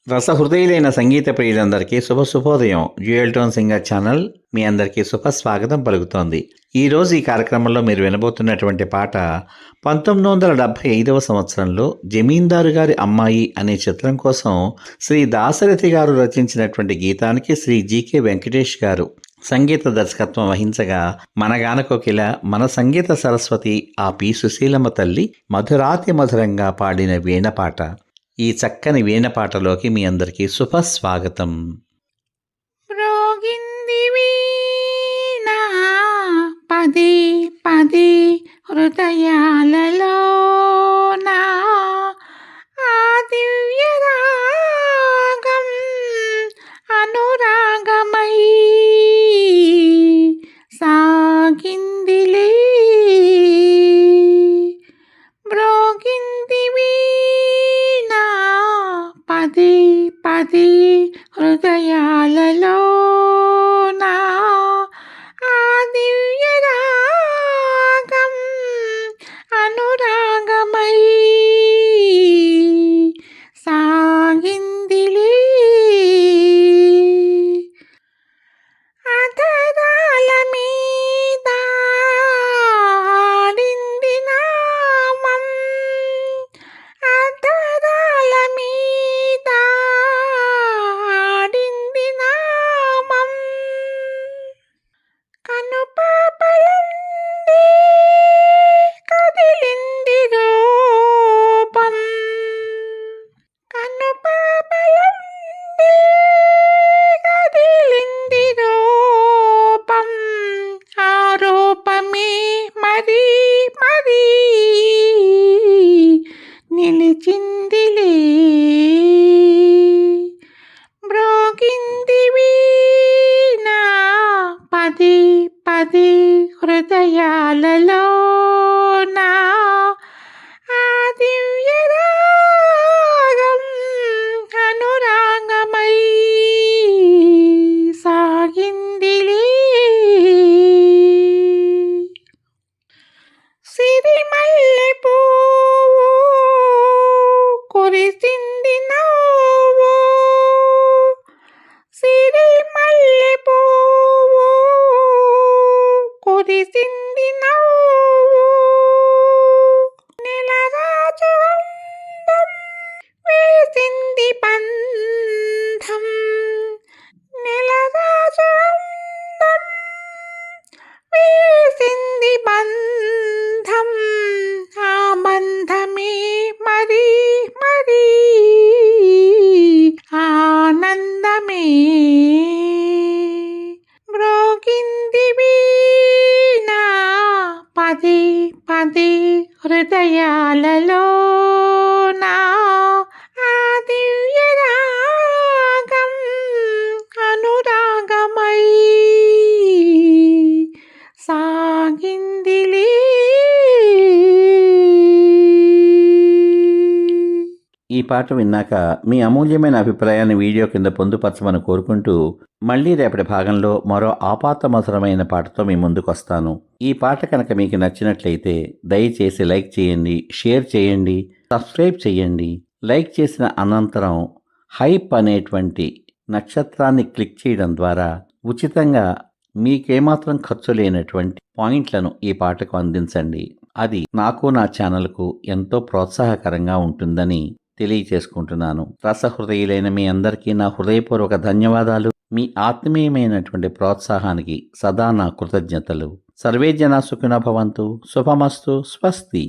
రసహృదయులైన సంగీత ప్రియులందరికీ శుభోదయం. Dual tone singer channel మీ అందరికీ స్వాగతం పలుకుతోంది. ఈరోజు ఈ కార్యక్రమంలో మీరు వినబోతున్నటువంటి పాట 1975వ సంవత్సరంలో జమీందారు గారి అమ్మాయి అనే చిత్రం కోసం శ్రీ దాశరథి గారు రచించినటువంటి గీతానికి శ్రీ జీకే వెంకటేష్ గారు సంగీత దర్శకత్వం వహించగా, మన గానకోకిల, మన సంగీత సరస్వతి ఆ పి సుశీలమ్మ తల్లి మధురాతి మధురంగా పాడిన వీణపాట. ఈ చక్కని వీణపాటలోకి మీ అందరికీ శుభస్వాగతం. మ్రోగింది వీణ పది పది హృదయాలలోన ఆ దివ్య రాగం అనురాగమై సాగిందిలే. మ్రోగింది వీణ పది పది హృదయాలలోన ఆ దివ్య రాగం అనురాగమై సాగిందిలే. అధరాల మీద ఆడింది నామం, అధరాల మీద ఆడింది నామం, కనుపాపలందే కదిలింది రూపం, కనుపాపలందే కదిలింది రూపం, ఆ రూపమే మరీ మరీ నిలిచిందిలే. మ్రోగింది వీణ పది పది హృదయాలలోన ఆ దివ్య రాగం అనురాగమై సాగిందిలే. సిరిమల్లె పువ్వు కురిసింది నవ్వు, సిరిమల్లె పువ్వు కురిసింది నవ్వు, నెలరాజు అందం వేసింది బంధం, నెలరాజు అందం వేసింది బంధం, ఆ బంధమే మరీ మరీ ఆనందమే. మ్రోగింది వీణ పది పది హృదయాలలోన ఆ దివ్య రాగం అనురాగమై సాగిందిలే. ఈ పాట విన్నాక మీ అమూల్యమైన అభిప్రాయాన్ని వీడియో కింద పొందుపరచమని కోరుకుంటూ, మళ్ళీ రేపటి భాగంలో మరో ఆపాతమధురమైన పాటతో మీ ముందుకు వస్తాను. ఈ పాట కనుక మీకు నచ్చినట్లయితే దయచేసి లైక్ చేయండి, షేర్ చేయండి, సబ్స్క్రైబ్ చేయండి. లైక్ చేసిన అనంతరం హైప్ అనేటువంటి నక్షత్రాన్ని క్లిక్ చేయడం ద్వారా ఉచితంగా మీకేమాత్రం ఖర్చు లేనటువంటి పాయింట్లను ఈ పాటకు అందించండి. అది నాకు, నా ఛానల్కు ఎంతో ప్రోత్సాహకరంగా ఉంటుందని తెలియచేసుకుంటున్నాను. రసహృదయులైన మీ అందరికీ నా హృదయపూర్వక ధన్యవాదాలు. మీ ఆత్మీయమైనటువంటి ప్రోత్సాహానికి సదా నా కృతజ్ఞతలు. సర్వే జనా సుఖినో భవంతు. శుభమస్తు. స్వస్తి.